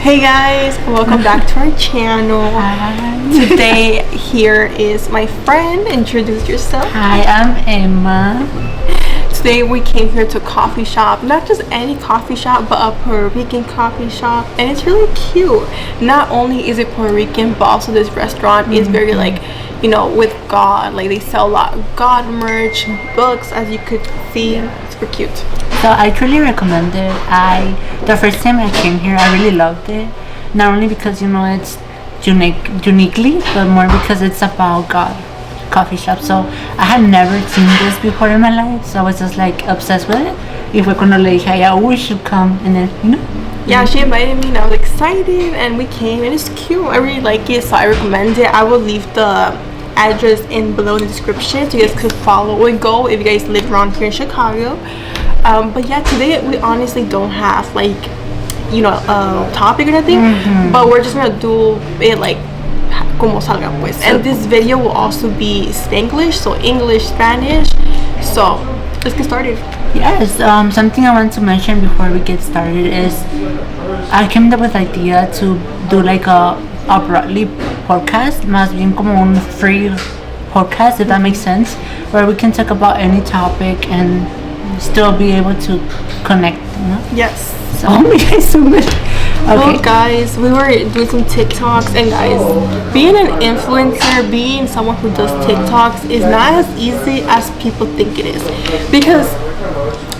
Hey guys, welcome back to our channel. Hi. Today here is my friend. Introduce yourself. Hi, I'm Emma. Today we came here to a coffee shop, not just any coffee shop, but a Puerto Rican coffee shop, and it's really cute. Not only is it Puerto Rican, but also this restaurant is very with God. Like they sell a lot of God merch, books, as you could see. Super cute. So I truly recommend it. The first time I came here, I really loved it. Not only because it's uniquely, but more because it's about God coffee shop. So I had never seen this before in my life, so I was just like obsessed with it. Y fue cuando le dije a ella, we should come, and then. Yeah, she invited me and I was excited and we came and it's cute. I really like it, so I recommend it. I will leave the address below in the description so you guys could follow and go if you guys live around here in Chicago. But yeah, today we honestly don't have a topic or anything, but we're just gonna do it like como salga pues. And this video will also be Spanglish, so English, Spanish. So let's get started. Yes, something I want to mention before we get started is I came up with the idea to do like a broadly podcast, más bien como un free podcast, if that makes sense, where we can talk about any topic and still be able to connect, Yes. So, okay. Well, guys, we were doing some TikToks, and guys, being an influencer, being someone who does TikToks is not as easy as people think it is, because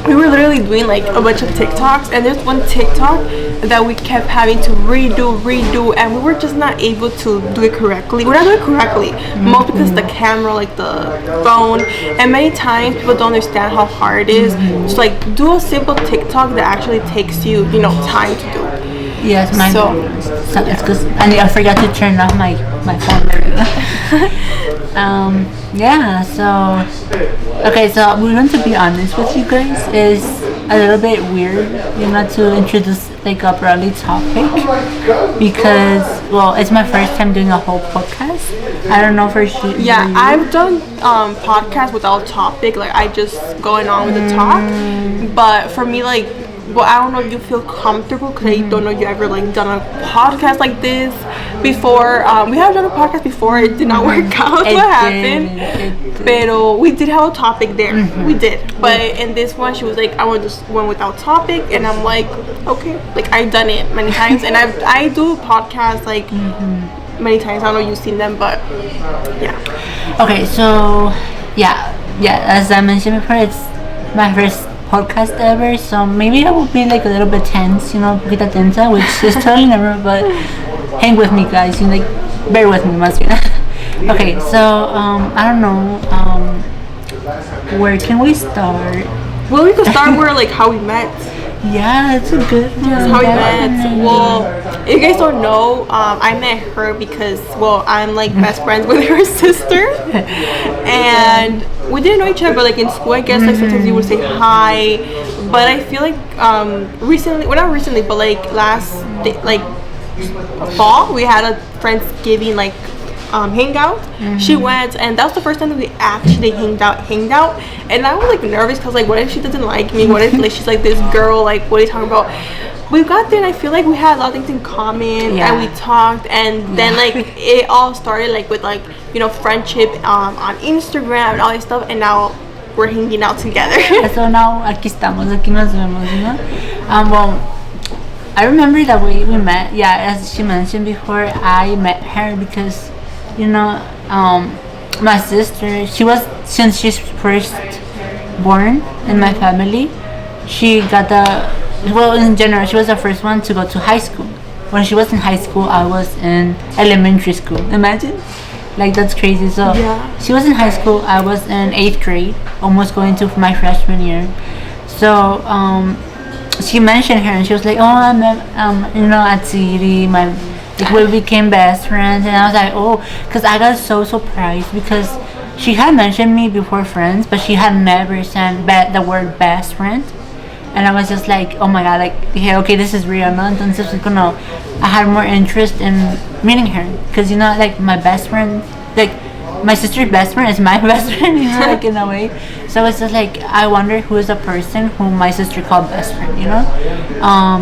we were literally doing like a bunch of TikToks, and there's one TikTok that we kept having to redo, and we were just not able to do it correctly. We're not doing it correctly, most because the camera, like the phone, and many times people don't understand how hard it is. Just like do a simple TikTok that actually takes you, time to do. Yes, mine. So it's because I forgot to turn off my phone. Yeah. So okay. So we're going to be honest with you guys. Is a little bit weird, to introduce like a broadly topic because it's my first time doing a whole podcast. I don't know for sure. Yeah, I've done podcasts without topic. Like I just going on with the talk, but for me I don't know if you feel comfortable because I don't know if you ever done a podcast like this before. We have done a podcast before. It did not work out. What happened? But we did have a topic there. We did. But in this one, she was like, I want this one without topic, and I'm like, okay. Like I've done it many times, and I do podcasts many times. I don't know if you've seen them, but yeah. Okay, so yeah. As I mentioned before, it's my first podcast ever, so maybe I will be like a little bit tense, poquita tensa, which is totally never, but hang with me, guys, bear with me, más bien. Okay, so I don't know, where can we start? Well, we could start where how we met. Yeah, that's a good one. That's how we met. Well, if you guys don't know, I met her because, I'm best friends with her sister, and we didn't know each other, but in school, I guess sometimes you would say hi. But I feel recently, well, not recently, but last fall, we had a Friendsgiving hangout. She went, and that was the first time that we actually hanged out, and I was nervous because what if she doesn't like me? What if she's this girl? What are you talking about? We got there and I feel we had a lot of things in common, and we talked, and then it all started with friendship on Instagram and all this stuff, and now we're hanging out together. So now aquí nos vemos, I remember that we met. Yeah, as she mentioned before, I met her because my sister, since she's first born in my family, she got in general, she was the first one to go to high school. When she was in high school, I was in elementary school. Imagine, that's crazy. So she was in high school, I was in 8th grade, almost going to my freshman year. So she mentioned her and she was like, oh, I met at City, we became best friends, and I was like, oh, because I got so surprised because she had mentioned me before friends, but she had never said the word best friend, and I was just like, oh my god, okay, this is real, no? Entonces, I had more interest in meeting her because my best friend, my sister's best friend is my best friend, in a way. So it's just I wonder who is the person whom my sister called best friend,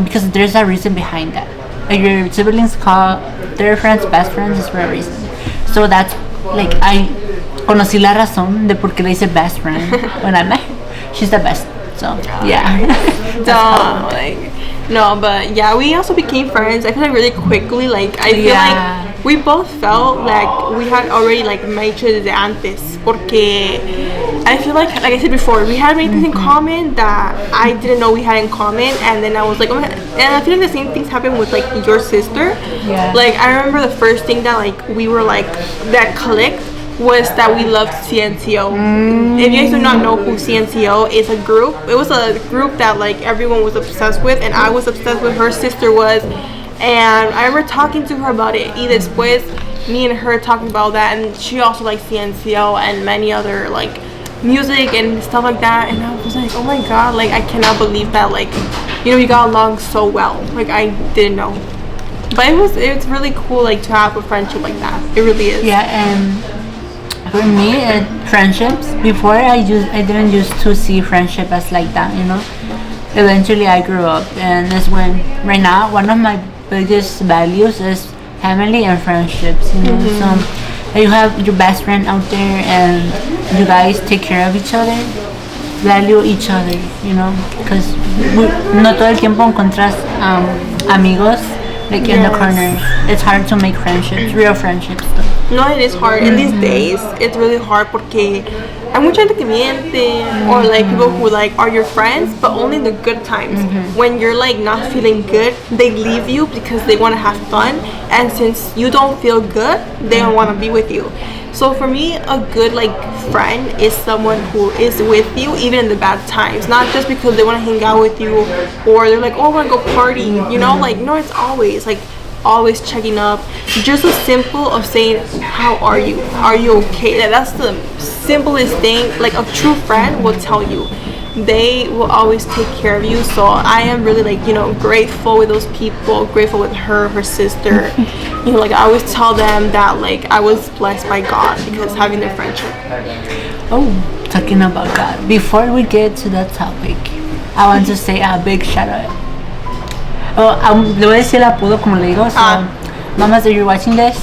because there's a reason behind that. your siblings call their friends best friends is for a reason. So that's like I conocí la razón de por qué le hice best friend when I met her. She's the best. So yeah. No, but yeah, we also became friends. I feel like really quickly. Like I feel like we both felt like we had already like met each other antes. Porque I feel like I said before, we had many things in common that I didn't know we had in common, and then I was like, oh, and I feel like the same things happened with like your sister. Yeah. Like I remember the first thing that like we were like that clicked was that we loved CNCO. If you guys do not know who CNCO is, a group. It was a group that like everyone was obsessed with, and I was obsessed with. Her sister was, and I remember talking to her about it. Y después, me and her talking about that, and she also liked CNCO and many other like music and stuff like that. And I was like, oh my god, like I cannot believe that like you got along so well. Like I didn't know. But it's really cool like to have a friendship like that. It really is. Yeah, and for me, friendships, before I didn't used to see friendship as like that, Eventually I grew up, and that's when, right now, one of my biggest values is family and friendships, So you have your best friend out there, and you guys take care of each other, value each other, because no todo el tiempo encuentras amigos like in the corner. It's hard to make friendships, real friendships though. No, it is hard. In these days, it's really hard porque hay mucha gente que miente, or like people who like are your friends, but only in the good times. When you're like not feeling good, they leave you because they want to have fun, and since you don't feel good, they don't want to be with you. So for me, a good like friend is someone who is with you even in the bad times, not just because they want to hang out with you or they're like, oh, I want to go party, like no, it's always checking up, just as simple of saying, how are you okay? That's the simplest thing. Like a true friend will tell you, they will always take care of you. So I am really like grateful with those people, grateful with her sister. Like I always tell them that like I was blessed by God because having their friendship. Oh, talking about God, before we get to that topic, I want to say a big shout out. Le voy a decir el apodo como le digo. So, mamas, are you watching this?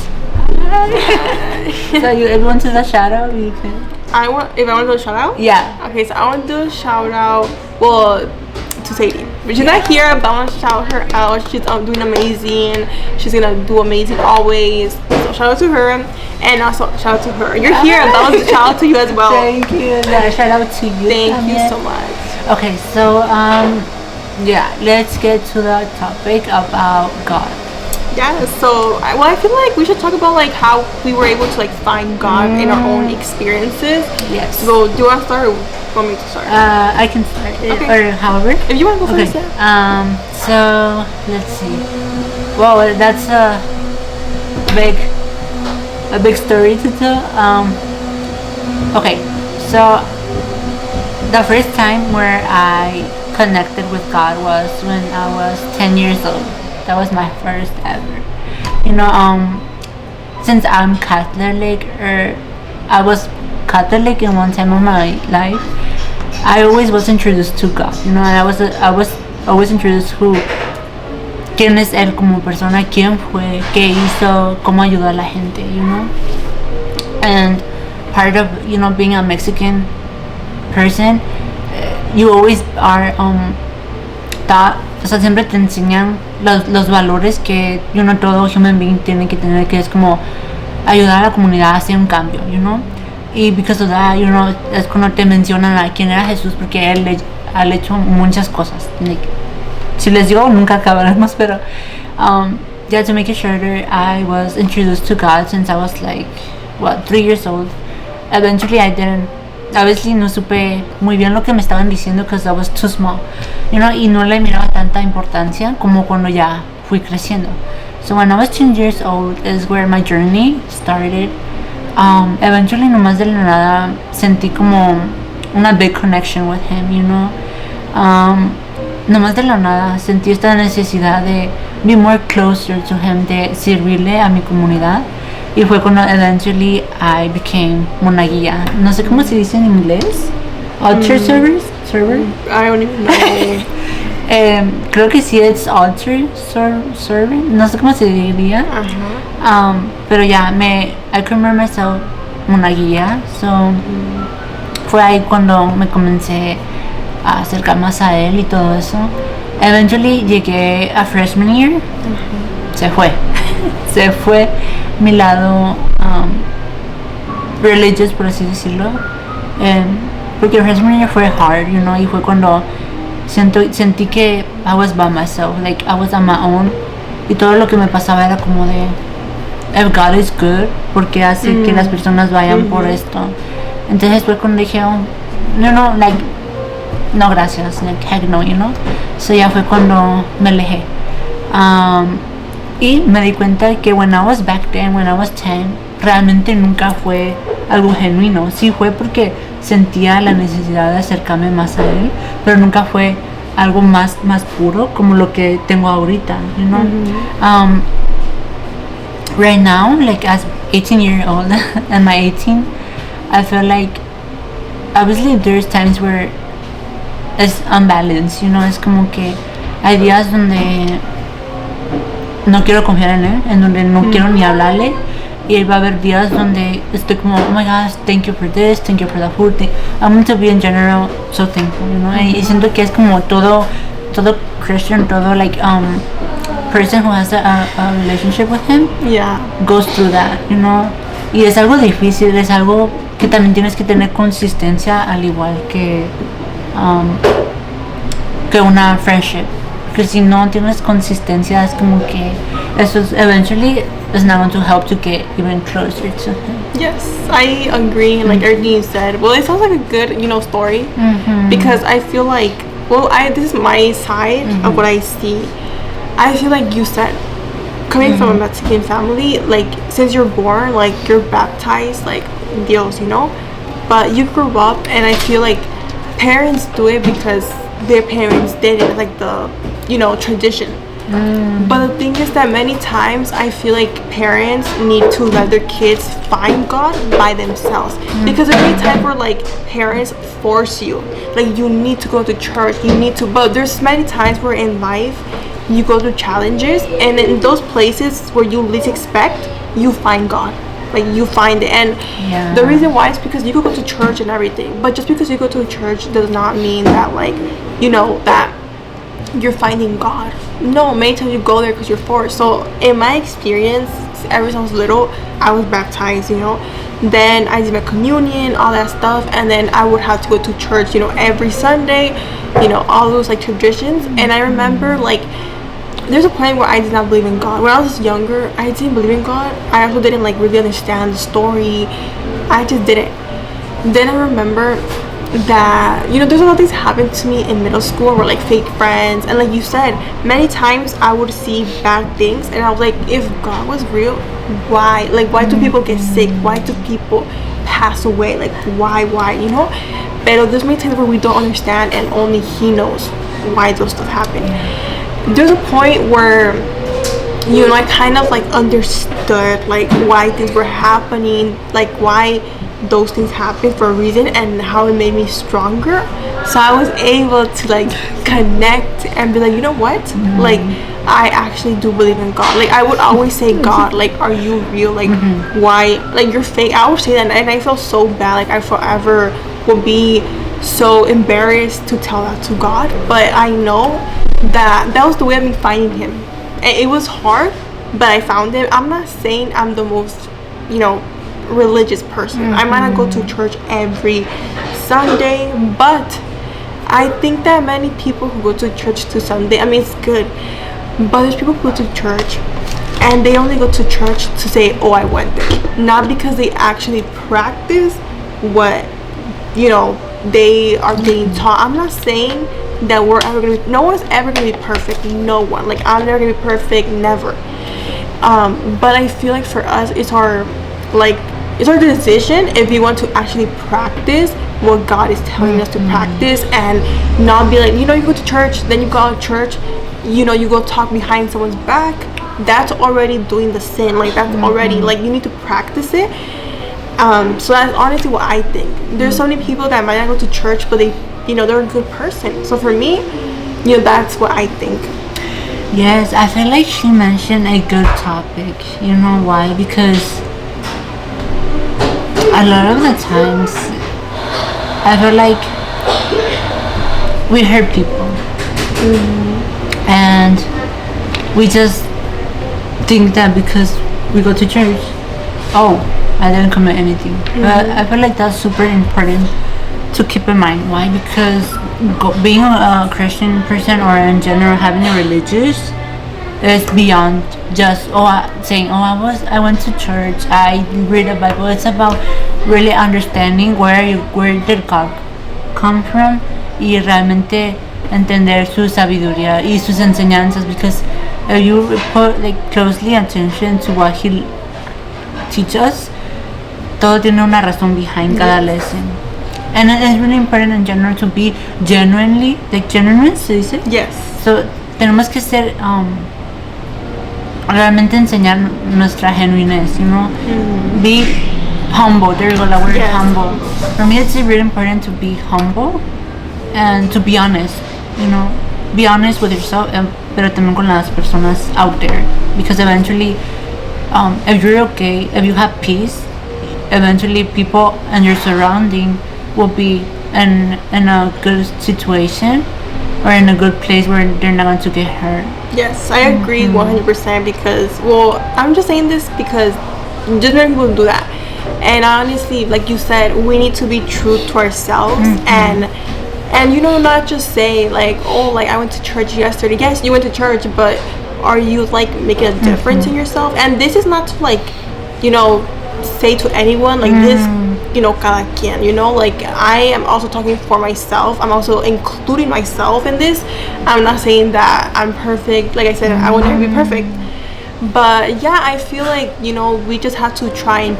So if you want to do a shout out, you can. If I want to do a shout out? Yeah. Okay, so I want to do a shout out, to Sadie. But she's not here, but I want to shout her out. She's doing amazing. She's gonna do amazing always. So shout out to her, and also shout out to her. You're here, but I want to shout out to you as well. Thank you. Yeah, shout out to you. Thank you so much. Okay, so let's get to the topic about God. Yeah, so I feel like we should talk about like how we were able to like find God in our own experiences. Yes. So do you want to start or want me to start? I can start. Okay. Or however. If you want to go first. So let's see. Well, that's a big story to tell. Okay, so the first time where I connected with God was when I was 10 years old. That was my first ever. Since I'm Catholic, or I was Catholic in one time of my life, I always was introduced to God. And I was always introduced to quién es él como persona, quién fue, qué hizo, cómo ayudó a la gente, And part of being a Mexican person, you always are taught, o sea, siempre te enseñan los valores que todo human being tiene que tener, que es como ayudar a la comunidad a hacer un cambio, y because of that, es cuando te mencionan a quién era Jesús, porque él ha hecho muchas cosas. Si les digo nunca acabaremos, pero yeah, to make it shorter, I was introduced to God since I was like 3 years old. Eventually obviously no supe muy bien lo que me estaban diciendo because I was too small, y no le miraba tanta importancia como cuando ya fui creciendo. So when I was 10 years old is where my journey started. Eventually nomás de la nada sentí como una big connection with him, nomás de la nada sentí esta necesidad de be more closer to him, de servirle a mi comunidad. Y fue cuando eventually I became monaguilla. No sé cómo se dice en inglés. Altar server? I don't even know. Creo que sí es altar serving, no sé cómo se diría. Pero ya, I remember myself una guía, so fue ahí cuando me comencé a acercar más a él y todo eso. Eventually llegué a freshman year, se fue mi lado religious, por así decirlo, porque freshman year fue hard, y fue cuando sentí que I was by myself, like I was on my own, y todo lo que me pasaba era como de, if God is good, porque hace que las personas vayan por esto. Entonces fue cuando dije, like, no gracias, like heck no, so ya fue cuando me alejé, y me di cuenta que when I was back then, when I was 10, realmente nunca fue algo genuino. Sí fue porque sentía la necesidad de acercarme más a él, pero nunca fue algo más puro como lo que tengo ahorita, right now, like as 18-year-old and my 18, I feel like obviously there's times where it's unbalanced, es como que hay días donde no quiero confiar en él, en donde no quiero ni hablarle, y va a haber días donde estoy como, oh my gosh, thank you for this, thank you for the food, I'm going to be in general so thankful, y siento que es como todo Christian, todo like person who has a relationship with him goes through that, y es algo difícil, es algo que también tienes que tener consistencia, al igual que una friendship, porque si no tienes consistencia es como que eso eventually is not going to help to get even closer to him. Yes, I agree. Like everything you said. Well, it sounds like a good, story, because I feel like, this is my side of what I see. I feel like you said, coming from a Mexican family, like since you're born, like you're baptized, like Dios, but you grew up, and I feel like parents do it because their parents did it, like the tradition. But the thing is that many times I feel like parents need to let their kids find God by themselves, because there's many times where like parents force you, like you need to go to church, but there's many times where in life you go through challenges, and in those places where you least expect, you find God. Like you find it, and the reason why is because you could go to church and everything, but just because you go to a church does not mean that like that you're finding God. No, many times you go there because you're forced. So in my experience, ever since I was little, I was baptized, then I did my communion, all that stuff, and then I would have to go to church, every Sunday, all those like traditions. And I remember like there's a point where I did not believe in God. When I was younger, I didn't believe in God. I also didn't like really understand the story. I just didn't. Then I remember that there's a lot of things happened to me in middle school where like fake friends, and like you said, many times I would see bad things, and I was like, if God was real, why do people get sick? Why do people pass away? Like why But there's many times where we don't understand, and only He knows why those stuff happen. There's a point where I kind of like understood like why things were happening, like why those things happen for a reason, and how it made me stronger. So I was able to like connect and be like, you know what, like I actually do believe in God. Like I would always say, God, like are you real? Like why, like you're fake? I would say that, and I felt so bad, like I forever will be so embarrassed to tell that to God. But I know that was the way of me finding Him, and it was hard, but I found Him. I'm not saying I'm the most religious person. I might not go to church every Sunday, but I think that many people who go to church to Sunday, I mean it's good, but there's people who go to church and they only go to church to say, oh, I went there, not because they actually practice what they are being taught. I'm not saying that we're ever gonna be, no one's ever gonna be perfect, no one, like I'm never gonna be perfect, never, but I feel like for us it's our decision if we want to actually practice what God is telling us to practice, and not be like, you go to church, then you go out of church, you go talk behind someone's back. That's already doing the sin. Like that's already like you need to practice it. So that's honestly what I think. There's so many people that might not go to church, but they they're a good person. So for me, You know, that's what I think. Yes, I feel like she mentioned a good topic. You know why? Because a lot of the times I feel like we hurt people, and we just think that because we go to church, oh, I didn't commit anything. But I feel like that's super important to keep in mind. Why? Because being a Christian person, or in general having a religious, is beyond just saying, I went to church, I read the Bible. It's about really understanding where did God come from, y realmente entender su sabiduría y sus enseñanzas. Because if you put like closely attention to what he teaches us, todo tiene una razón behind cada lesson. And it's really important in general to be genuinely, like genuine, ¿se dice? Yes. So tenemos que ser realmente enseñar nuestra genuineness, you know. Be humble. There you go, the word Yes. humble. For me, it's really important to be humble and to be honest, you know. Be honest with yourself, pero también con las personas out there. Because eventually, if you're okay, if you have peace, eventually people and your surrounding will be in a good situation or in a good place where they're not going to get hurt. Yes, I agree 100% because, well, I'm just saying this because just many people do that. And honestly, like you said, we need to be true to ourselves and you know, not just say like, oh, like I went to church yesterday. Yes, you went to church, but are you like making a difference in yourself? And this is not to like, you know, say to anyone like this, you know, cada quien, you know, like I am also talking for myself. I'm also including myself in this. I'm not saying that I'm perfect. Like I said, I will never be perfect. But yeah, I feel like, you know, we just have to try.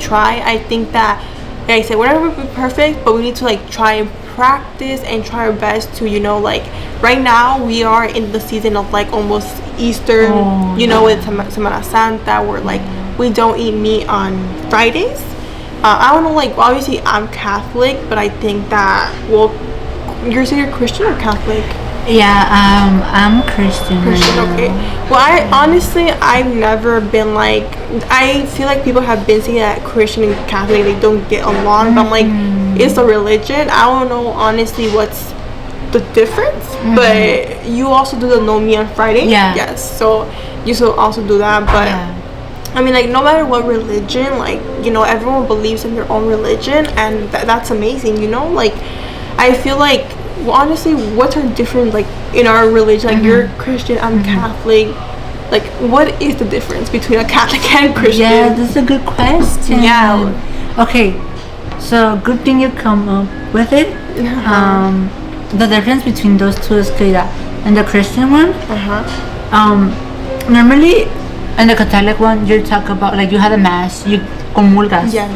I think that, like I said, we're never be perfect, but we need to like try and practice and try our best to, you know, like right now we are in the season of like almost Easter, you know, with Semana Santa, where like we don't eat meat on Fridays. I don't know, like obviously I'm Catholic, but I think that, well, you're Christian or Catholic? Yeah, I'm Christian. Okay. Well, I've never been like, I feel like people have been saying that Christian and Catholic, they don't get along, but I'm like, it's a religion. I don't know honestly what's the difference, but you also do the no meat on Friday. Yeah. Yes. So you still also do that, but I mean, like no matter what religion, like, you know, everyone believes in their own religion, and that's amazing. You know, like I feel like, well, honestly, what's our difference like in our religion? Like you're Christian, I'm Catholic. Like, what is the difference between a Catholic and Christian? Yeah, that's a good question. Yeah. Okay, so good thing you come up with it. The difference between those two is que in the Christian one, normally in the Catholic one, you talk about like you have a mass, you comulgas. Yes.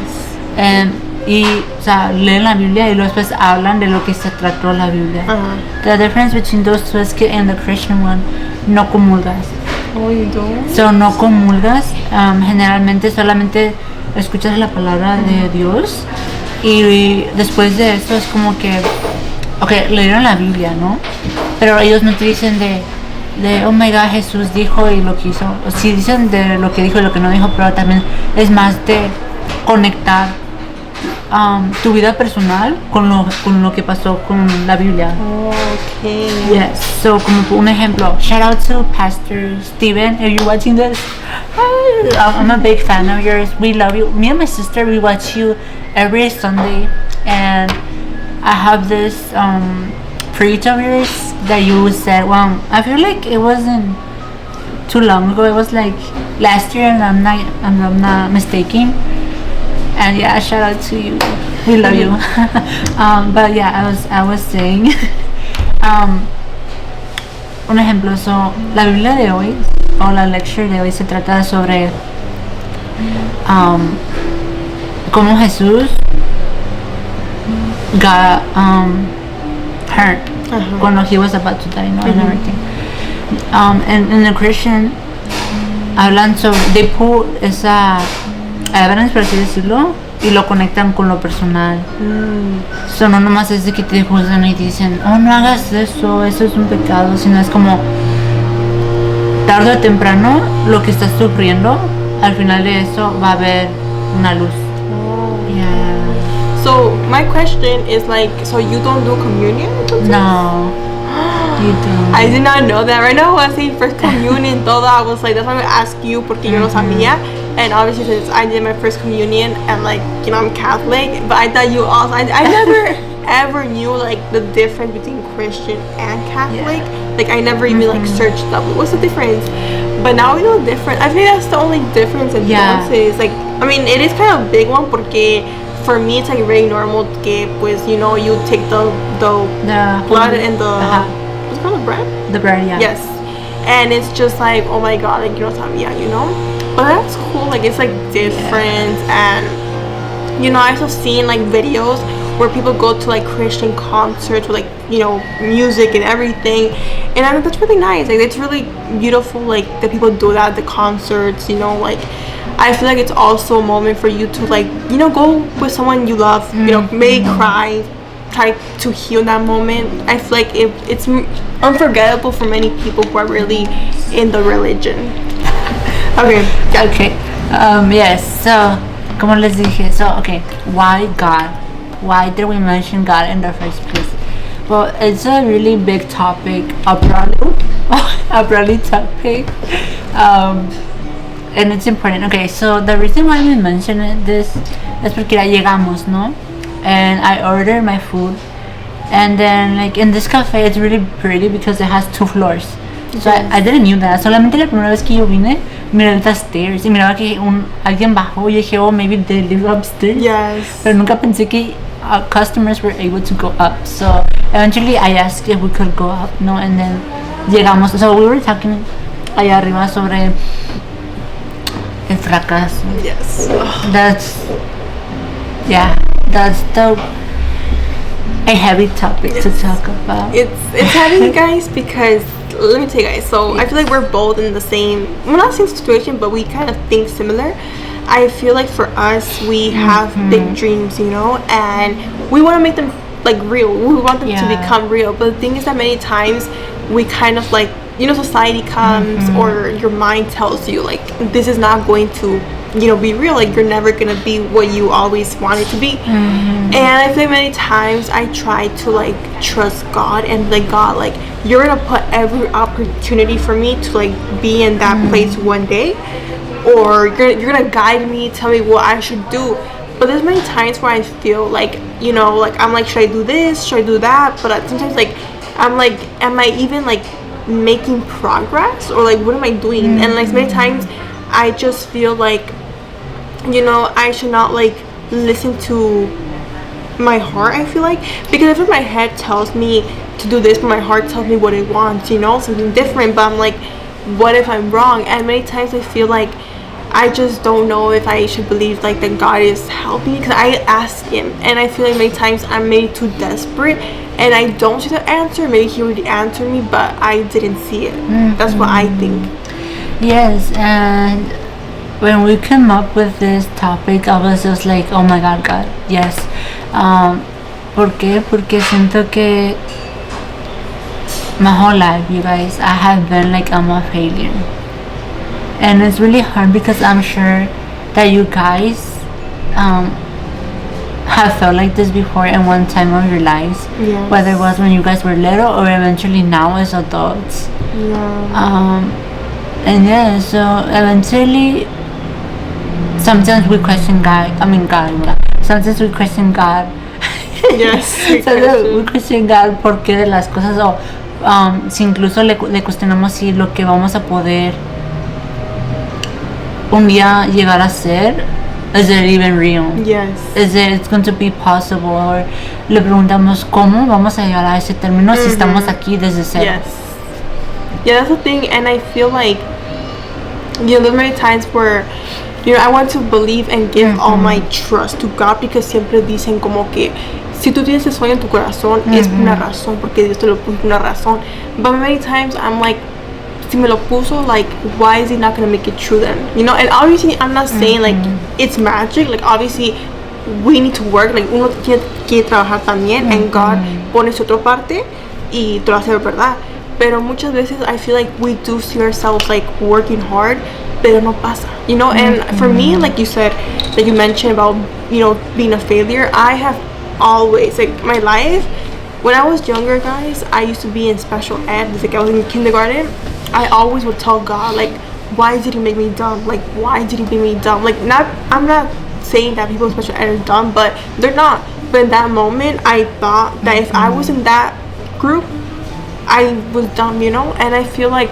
Y, o sea, leen la Biblia y luego después hablan de lo que se trató la Biblia. The difference between those two is que in the Christian one no comulgas. Oh, you don't? So no comulgas, generalmente solamente escuchas la palabra de Dios y después de eso es como que, ok, leyeron la Biblia, ¿no? Pero ellos no te dicen de oh my god, Jesús dijo y lo que hizo. O sí dicen de lo que dijo y lo que no dijo, pero también es más de conectar tu vida personal con lo que pasó con la Biblia. Okay. Yes. So como un ejemplo, shout out to Pastor Steven, if you're watching this. I'm a big fan of yours. We love you. Me and my sister, we watch you every Sunday, and I have this preach of yours that you said. Well, I feel like it wasn't too long ago. It was like last year, and I'm not mistaken. And yeah, shout out to you. We love you. But yeah, I was saying, un ejemplo, so la Biblia de hoy o la lecture de hoy se trata sobre cómo Jesús got hurt when he was about to die, and everything. And in the Christian hablan sobre, they put esa evidence, por así decirlo, y lo conectan con lo personal. So, no nomás es de que te juzgan y dicen, oh, no hagas eso, eso es un pecado, sino es como tarde o temprano lo que estás sufriendo, al final de eso va a haber una luz. Yeah. So my question is like, so you don't do communion? No. You don't. I did not know that. Right now I was saying first communion todo, I was like, that's why I'm gonna ask you porque yo no sabía. And obviously since I did my first communion and like, you know, I'm Catholic, but I thought you also, I never ever knew like the difference between Christian and Catholic. Like I never even like searched up what's the difference. But now we know the difference. I think that's the only difference in entonces. Like, I mean, it is kind of a big one porque for me it's like very normal que pues, you know, you take the blood and the what's it called, the bread? The bread, yeah. Yes. And it's just like, oh my god, like, you know, you know? But that's cool, like, it's like different. And, you know, I've also seen like videos where people go to like Christian concerts with like, you know, music and everything. And I mean, that's really nice. Like, it's really beautiful, like, that people do that at the concerts, you know, like, I feel like it's also a moment for you to like, you know, go with someone you love, you know, maybe cry, try to heal that moment. I feel like it's unforgettable for many people who are really in the religion. Okay. Yes. So, como les dije, so okay, why God? Why did we mention God in the first place? Well, it's a really big topic, a broadly topic, and it's important. Okay, so the reason why we mentioned this is porque ya llegamos, no? And I ordered my food, and then like in this cafe, it's really pretty because it has 2 floors. So I didn't knew that. Solamente la primera vez que yo vine, miré the stairs y miraba que alguien bajó y dije, oh, maybe they live upstairs. Yes. Pero nunca pensé que customers were able to go up. So eventually I asked if we could go up, no, and then llegamos. So we were talking allá arriba sobre el fracaso. Yes. That's a heavy topic to talk about. It's heavy, guys, because let me tell you guys, so I feel like we're both in the same, well, not same situation, but we kind of think similar. I feel like for us, we have big dreams, you know, and we want to make them like real. We want them to become real. But the thing is that many times we kind of like, you know, society comes or your mind tells you like this is not going to, you know, be real. Like you're never gonna be what you always wanted to be. And I feel like many times I try to like trust God and like, God, like you're gonna put every opportunity for me to like be in that place one day, or you're gonna guide me, tell me what I should do. But there's many times where I feel like, you know, like I'm like, should I do this, should I do that? But sometimes like I'm like, am I even like making progress, or like what am I doing? And like many times I just feel like, you know, I should not like listen to my heart. I feel like, because if my head tells me to do this but my heart tells me what it wants, you know, something different, but I'm like, what if I'm wrong? And many times I feel like I just don't know if I should believe like that God is helping me, because I ask him and I feel like many times I'm maybe too desperate and I don't see the answer. Maybe he already answered me but I didn't see it. That's what I think. Yes. And when we came up with this topic, I was just like, oh my god, God, yes. ¿Por qué? Porque siento que my whole life, you guys, I have been like, I'm a failure. And it's really hard because I'm sure that you guys have felt like this before in one time of your lives. Yes. Whether it was when you guys were little or eventually now as adults. And yeah, so eventually sometimes we question God. Sometimes we question God. Yes. Sometimes we question God por qué de las cosas, o si incluso le cuestionamos si lo que vamos a poder un día llegar a ser, is it even real? Yes. Is it going to be possible? Or le preguntamos cómo vamos a llegar a ese término si estamos aquí desde cero. Yes. Yeah, that's the thing. And I feel like, you know, there's many times where, you know, I want to believe and give all my trust to God, because siempre dicen como que si tú tienes ese sueño en tu corazón es por una razón, porque Dios te lo puso por una razón. But many times I'm like, si me lo puso, like, why is he not gonna make it true then? You know, and obviously I'm not saying like it's magic. Like obviously we need to work, like uno tiene que trabajar también, and God pone su otra parte y te lo hace verdad. Pero muchas veces I feel like we do see ourselves like working hard, pero no pasa, you know. And for me, like you said, that you mentioned about, you know, being a failure, I have always, like, my life, when I was younger, guys, I used to be in special ed, like I was in kindergarten. I always would tell God, like, why did he make me dumb? Like, why did he make me dumb? Like, I'm not saying that people in special ed are dumb, but they're not. But in that moment, I thought that if I was in that group, I was dumb, you know. And I feel like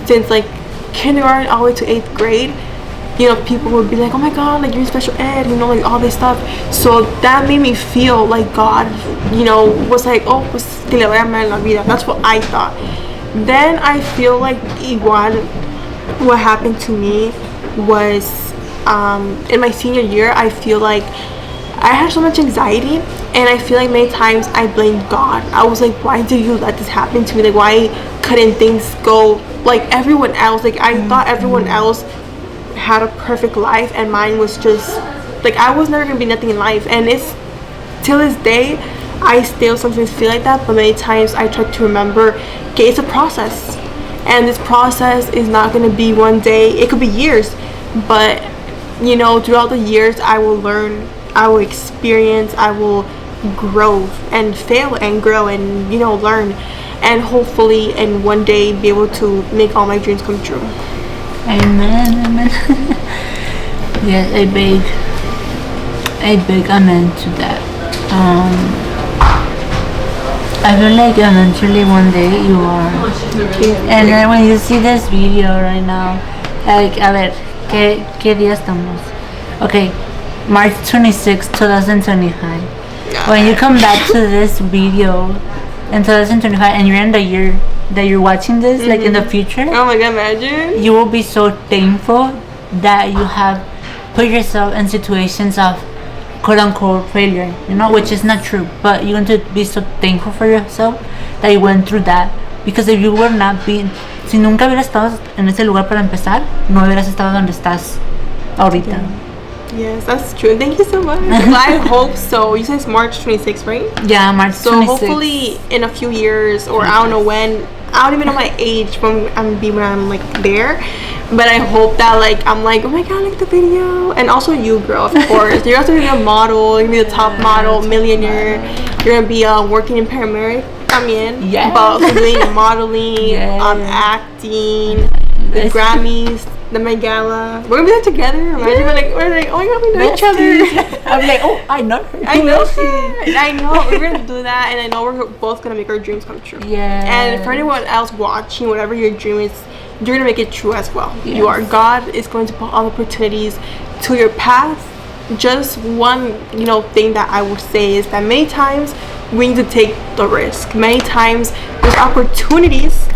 since like kindergarten all the way to 8th grade, you know, people would be like, oh my God, like, you're in special ed, you know, like all this stuff. So that made me feel like God, you know, was like, oh, pues que le vaya mal en la vida. That's what I thought. Then I feel like igual what happened to me was in my senior year, I feel like I had so much anxiety, and I feel like many times I blamed God. I was like, why did you let this happen to me? Like, why couldn't things go like everyone else? Like, I thought everyone else had a perfect life, and mine was just like, I was never gonna be nothing in life. And it's till this day I still sometimes feel like that, but many times I try to remember, okay, it's a process, and this process is not gonna be one day, it could be years, but you know, throughout the years I will learn, I will experience, I will grow and fail and grow and, you know, learn, and hopefully and one day be able to make all my dreams come true. Amen. Yes, a big amen to that. I feel like eventually one day you are. And then when you see this video right now, like, a ver, ¿qué día estamos? Okay, March 26, 2025. When you come back to this video in 2025 and you're in the year that you're watching this, like in the future, oh my God, imagine, you will be so thankful that you have put yourself in situations of quote unquote failure, you know, which is not true, but you're going to be so thankful for yourself that you went through that, because if you were not being, si nunca hubieras estado en ese lugar para empezar, no hubieras estado donde estás ahorita. Yes, that's true. Thank you so much. I hope so. You said it's March 26th, right? Yeah, March 26th. So hopefully in a few years, or I don't know when, I don't even know my age when I'm like there, but I hope that like I'm like, oh my God, look at the video. And also you, girl, of course. You're also gonna be a model. You're gonna be the top model, millionaire. You're gonna be working in paramedic también. Yeah. But also doing modeling, acting, the Grammys, the Met Gala. We're gonna be there together. Imagine we're like, oh my God, we know each other. I'm like, oh, I know her. I know her. I know. We're gonna do that, and I know we're both gonna make our dreams come true. Yeah. And for anyone else watching, whatever your dream is, you're gonna make it true as well. Yes. You are. God is going to put all opportunities to your path. Just one, you know, thing that I would say is that many times we need to take the risk. Many times there's opportunities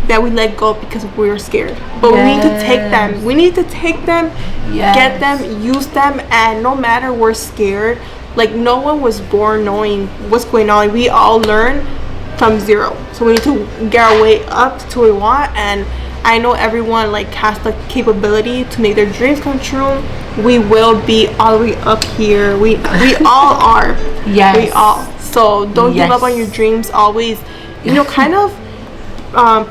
that we let go because we're scared, but we need to take them. We need to take them, get them, use them, and no matter we're scared, like no one was born knowing what's going on. We all learn from zero, so we need to get our way up to what we want. And I know everyone like has the capability to make their dreams come true. We will be all the way up here. We all are. Yes, we all. So don't give up on your dreams. Always, you know, kind of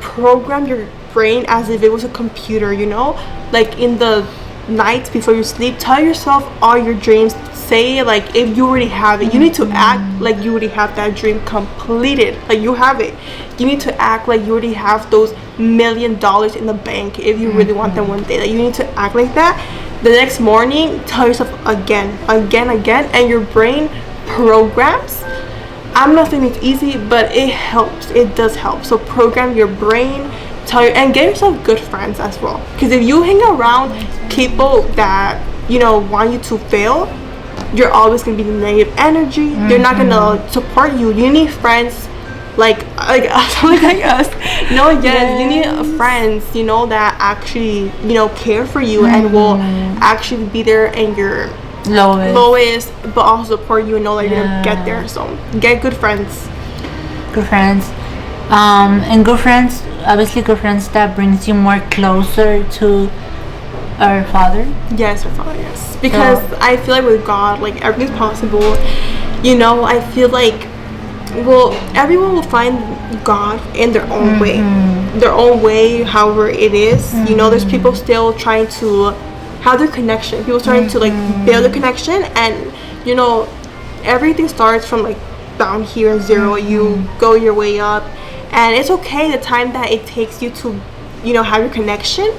program your brain as if it was a computer, you know, like in the nights before you sleep, tell yourself all your dreams. Say like if you already have it, you need to act like you already have that dream completed, like you have it. You need to act like you already have those $1 million in the bank if you really want them one day. Like you need to act like that. The next morning, tell yourself again, and your brain programs. I'm not saying it's easy, but it helps. It does help. So program your brain, and get yourself good friends as well. Because if you hang around people that, you know, want you to fail, you're always gonna be negative energy. They're not gonna support you. You need friends like us, like us. No, you need friends, you know, that actually, you know, care for you and will actually be there in your lowest, but also support you and know that you're gonna get there. So get good friends. And good friends, obviously good friends that brings you more closer to Our Father. Yes, our Father, yes. Because I feel like with God, like everything's possible. You know, I feel like, well, everyone will find God in their own way. Their own way, however it is. You know, there's people still trying to have their connection. People trying to like build a connection, and you know, everything starts from like down here, zero. You go your way up, and it's okay the time that it takes you to, you know, have your connection.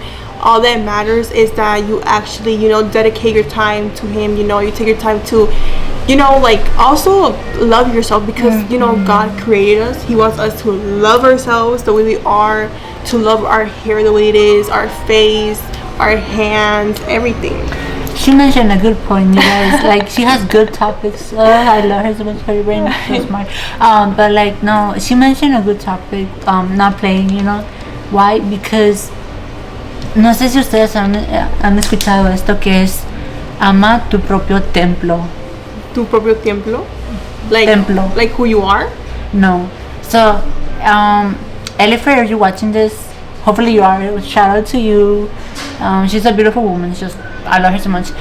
All that matters is that you actually, you know, dedicate your time to Him. You know, you take your time to, you know, like also love yourself, because you know, God created us. He wants us to love ourselves the way we are, to love our hair the way it is, our face, our hands, everything. She mentioned a good point, you guys. Like, she has good topics. I love her so much. Her brain is so smart. But like, no, she mentioned a good topic. Not playing, you know. Why? Because no sé si ustedes han escuchado esto, que es ama tu propio templo. Tu propio templo? Like, Templo. Like who you are? No. So, Elifer, are you watching this? Hopefully you are. Shout out to you. She's a beautiful woman. It's just, I love her so much.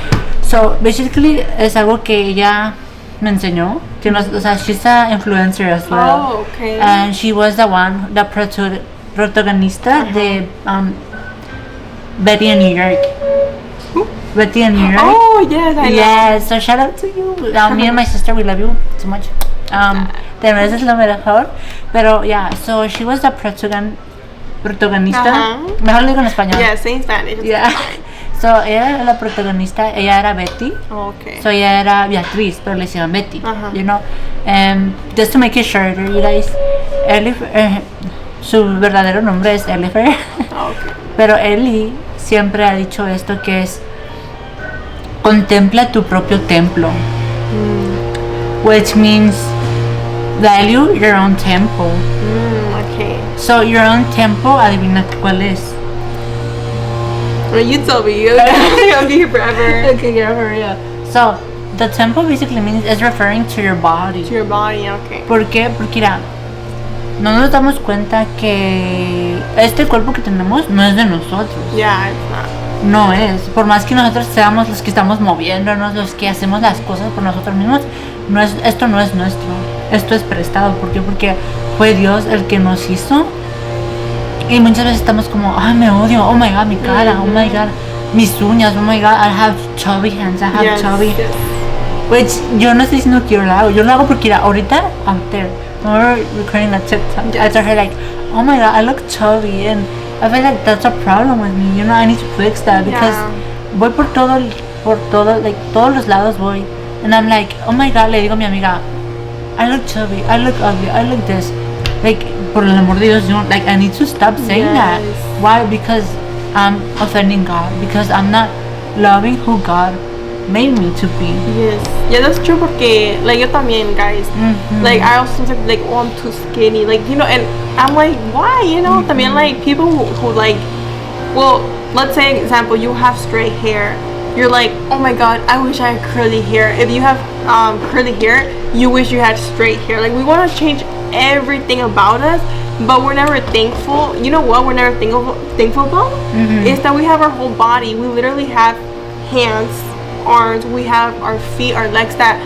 So, basically, es algo que ella me enseñó. Que no, o sea, she's an influencer as well. Oh, okay. And she was the one, the protagonista de Betty in New York. Who? Betty in New York. Oh, yes, I know. Yeah, so shout out to you. Me and my sister, we love you so much. Te mereces lo mejor. Pero yeah, so she was the protagonista. Mejor lo digo en español. Yeah, say in Spanish. Yeah. So ella era la protagonista. Ella era Betty. Oh, okay. So ella era Beatriz, pero le decían Betty. Uh-huh. You know. Just to make it shorter, you guys. Su verdadero nombre es Elifer. Oh, okay. Pero Eli siempre ha dicho esto, que es contempla tu propio templo, which means value your own temple. Okay. So your own temple, adivina cuál es. Well, you tell me. I'll be here forever. Okay, yeah, hurry up. So the temple basically means is referring to your body. To your body, okay. ¿Por qué? Porque mira, no nos damos cuenta que este cuerpo que tenemos no es de nosotros. Yeah, it's not. No es. Por más que nosotros seamos los que estamos moviéndonos, los que hacemos las cosas por nosotros mismos, esto no es nuestro. Esto es prestado. ¿Por qué? Porque fue Dios el que nos hizo. Y muchas veces estamos como, ay, me odio, oh my god, mi cara, oh my god, mis uñas, oh my god, I have chubby hands, I have chubby. Yes. Which yo no estoy diciendo que yo lo hago porque mira, ahorita, out there, we're recording a TikTok, I told her like, oh my god, I look chubby, and I feel like that's a problem with me, you know, I need to fix that, because voy por todo, like, todos los lados voy, and I'm like, oh my god, le digo a mi amiga, I look chubby, I look ugly, I look this, like, por el amor de Dios, you know, like, I need to stop saying that. Why? Because I'm offending God, because I'm not loving who God made me to be. Yes. Yeah, that's true, porque, like, yo también, guys. Like, I also sometimes, like, oh, I'm too skinny, like, you know, and I'm like, why, you know, también, like, people who like, well, let's say, example, you have straight hair, you're like, oh my god, I wish I had curly hair. If you have curly hair, you wish you had straight hair. Like, we want to change everything about us, but we're never thankful. You know what we're never thankful about? Is that we have our whole body. We literally have hands, arms, we have our feet, our legs that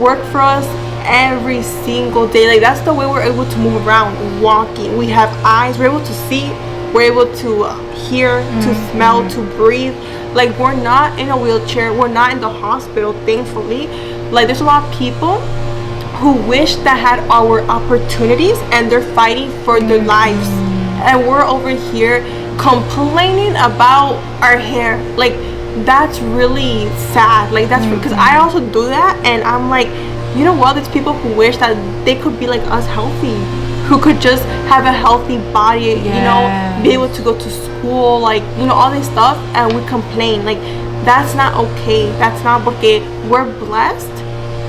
work for us every single day. Like, that's the way we're able to move around, walking. We have eyes, we're able to see, we're able to hear, to smell, to breathe. Like, we're not in a wheelchair, we're not in the hospital, thankfully. Like, there's a lot of people who wish that had our opportunities, and they're fighting for their lives, and we're over here complaining about our hair. Like, that's really sad. Like, that's because I also do that, and I'm like, you know what, there's people who wish that they could be like us, healthy, who could just have a healthy body, you know, be able to go to school, like, you know, all this stuff, and we complain. Like, that's not okay. That's not okay. We're blessed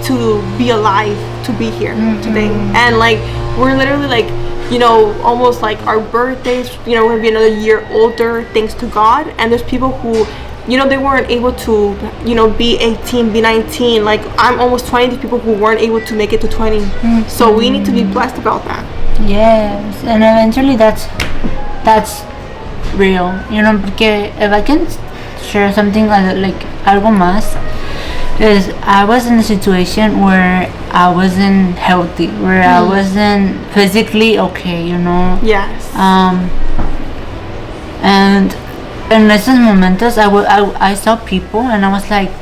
to be alive, to be here today, and like, we're literally like, you know, almost like our birthdays, you know, we're gonna be another year older thanks to God. And there's people who, you know, they weren't able to, you know, be 18, be 19. Like, I'm almost 20. These people who weren't able to make it to 20. So we need to be blessed about that. Yes, and eventually that's real, you know, because if I can share something like algo más. Is I was in a situation where I wasn't healthy, where I wasn't physically okay, you know. Yes. And in esos momentos, I saw people, and I was like,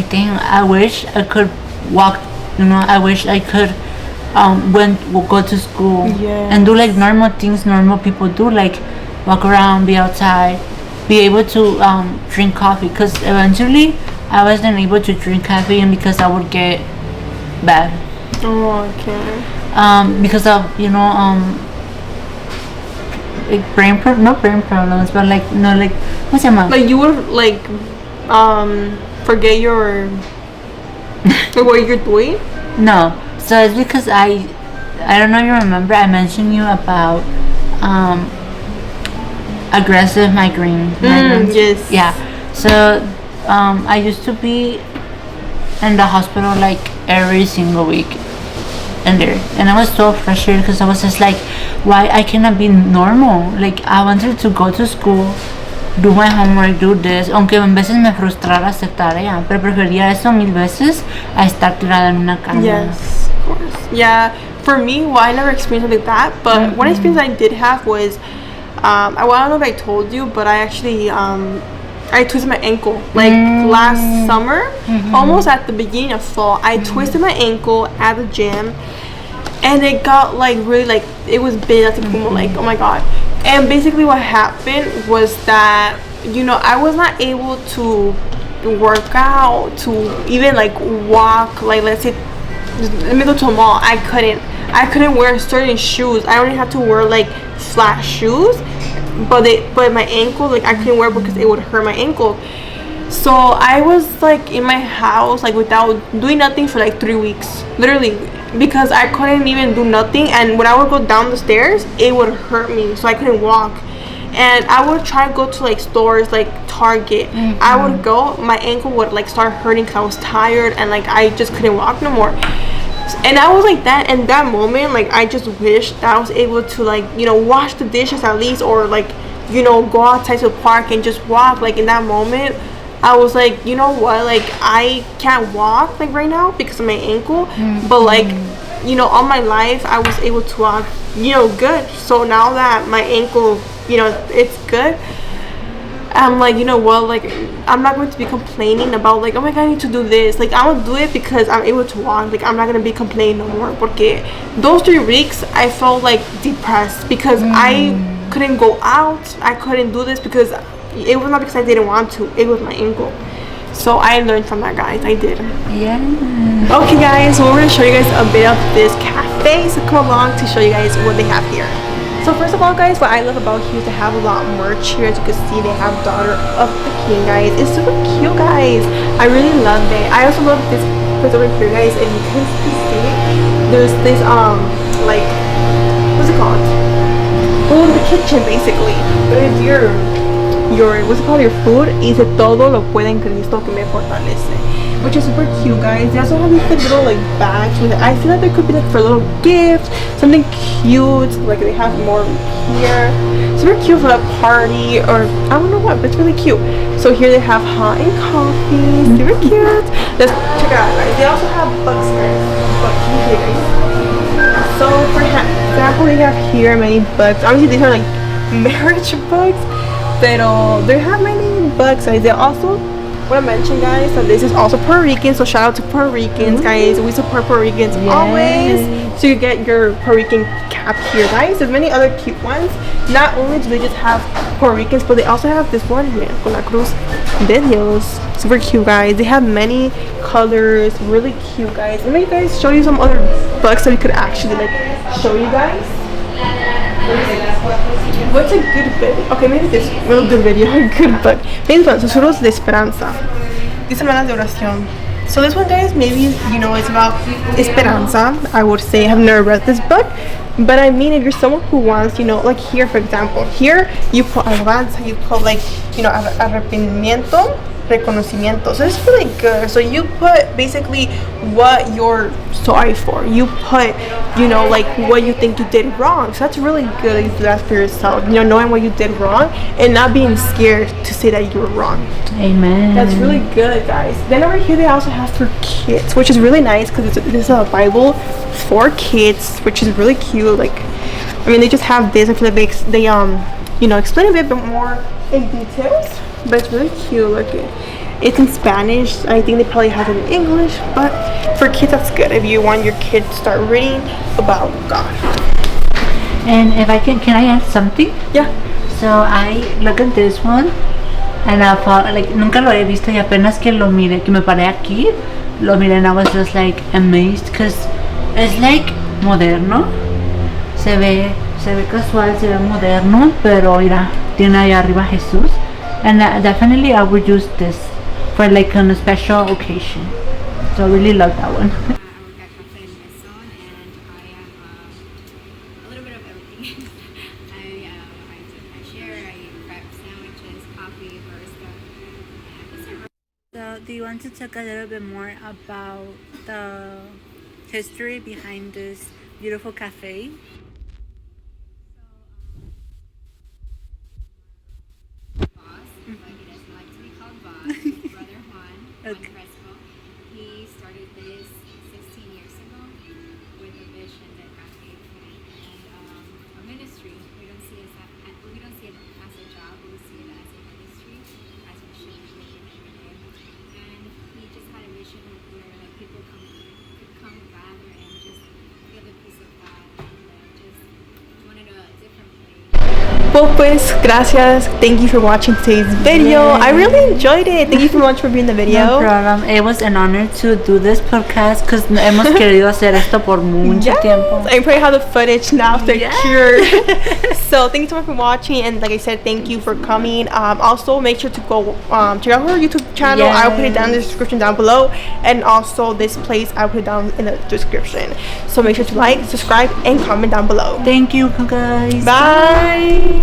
dang, I wish I could walk, you know. I wish I could go to school and do like normal things normal people do, like walk around, be outside, be able to drink coffee. Because eventually I wasn't able to drink coffee, and because I would get bad. Oh, okay. Because of, you know, like not brain problems, but like, no, like, what's it called? Like you would like forget your like what you're doing. No, so it's because I don't know if you remember, I mentioned you about aggressive migraines. Yes. Yeah. So I used to be in the hospital like every single week in there, and I was so frustrated because I was just like, why I cannot be normal? Like, I wanted to go to school, do my homework, do this, aunque a veces me frustrara aceptar ya, pero prefería eso 1000 veces a estar tirada en una cama. Yes, of course. Yeah, for me, well, I never experienced something like that, but one experience I did have was, I don't know if I told you, but I actually, I twisted my ankle, like last summer, almost at the beginning of fall. I twisted my ankle at the gym, and it got like really, like, it was big, like, oh my god. And basically what happened was that, you know, I was not able to work out, to even like walk, like, let's say, let me go to a mall. I couldn't wear certain shoes. I only had to wear like flat shoes, but my ankle, like, I couldn't wear because it would hurt my ankle. So I was like in my house, like, without doing nothing for like 3 weeks, literally, because I couldn't even do nothing. And when I would go down the stairs, it would hurt me, so I couldn't walk. And I would try to go to like stores like Target. I would go, my ankle would like start hurting because I was tired, and like I just couldn't walk no more. And I was like that in that moment, like, I just wished that I was able to, like, you know, wash the dishes at least, or like, you know, go outside to the park and just walk. Like, in that moment, I was like, you know what, like, I can't walk like right now because of my ankle, but like, you know, all my life I was able to walk, you know, good. So now that my ankle, you know, it's good, I'm like, you know what, like, I'm not going to be complaining about like, oh my god, I need to do this. Like, I'm gonna do it because I'm able to walk. Like, I'm not gonna be complaining no more. Porque those 3 weeks I felt like depressed because I couldn't go out. I couldn't do this because it was not because I didn't want to. It was my ankle. So I learned from that, guys. I did. Yeah. Okay, guys, so we're gonna show you guys a bit of this cafe. So come along to show you guys what they have here. So first of all, guys, what I love about here is they have a lot of merch here. As you can see, they have Daughter of the King, guys. It's super cute, guys. I really love it. I also love this place over here, guys. And you can see there's this like, what's it called? Oh, the kitchen, basically. But it's your what's it called, your food. Dice todo lo puede en Cristo que me fortalece, which is super cute, guys. They also have these like little like bags with it. I feel like there could be like for a little gift, something cute. Like, they have more here, super cute for a party, or I don't know what, but it's really cute. So here they have hot and coffee, super cute. Let's check it out, guys. They also have bugs, guys. Bugs here, guys. So for example, they have here many bugs. Obviously these are like marriage bugs, pero they have many bugs, guys. They also want to mention, guys, that this is also Puerto Rican, so shout out to Puerto Ricans, guys. We support Puerto Ricans always. So you get your Puerto Rican cap here, guys. There's many other cute ones. Not only do they just have Puerto Ricans, but they also have this one here, con la cruz de Dios. Super cute, guys. They have many colors, really cute, guys. Let me guys show you some other books that we could actually like show you guys. What's a good video? Okay, maybe this real good video, a good book. Maybe this one, Susurros de Esperanza. These are manas de oración. So this one, guys, maybe, you know, it's about esperanza. I would say I've never read this book, but I mean, if you're someone who wants, you know, like here, for example, here you put alabanza, you put like, you know, arrepentimiento, reconocimiento. So it's really good. So you put basically what you're sorry for. You put, you know, like what you think you did wrong. So that's really good that you do that for yourself. You know, knowing what you did wrong and not being scared to say that you were wrong. Amen. That's really good, guys. Then over here they also have for kids, which is really nice because this is a Bible for kids, which is really cute. Like, I mean, they just have this. I feel like they you know, explain a bit more in details, but it's really cute. Look, it's in Spanish. I think they probably have it in English, but for kids that's good if you want your kid to start reading about God. And if I can I add something? Yeah. So I look at this one and I thought, like, nunca lo he visto y apenas que lo mire, que me paré aquí, lo miré and I was just like amazed because it's like moderno. Se ve casual, se ve moderno, pero mira, tiene ahí arriba Jesús. And definitely I would use this for like on a special occasion. So I really love that one. I work at Cafe and Maison, and I am a little bit of everything. I share, I prep sandwiches, coffee, barista. So do you want to talk a little bit more about the history behind this beautiful cafe? Boss, but he doesn't like to be called boss. His brother Juan Okay. Crespo, he started this 16 years ago with a vision that God gave him and a ministry. We don't see it as a job, we see it as a ministry, as we should be living every day. And he just had a vision where like people could come gather and just feel the peace of God and just wanted a different place. Well, pues, gracias. Thank you for watching today's video. Yay. I really enjoyed it. Thank you so much for being in the video. No problem. It was an honor to do this podcast because hemos querido hacer esto por mucho tiempo. I pray have the footage now after Yes. cured. So thank you so much for watching, and like I said, thank you for coming. Also, make sure to go check out her YouTube channel. Yes. I'll put it down in the description down below, and also this place I'll put it down in the description. So make sure to like, subscribe, and comment down below. Thank you, guys. Bye.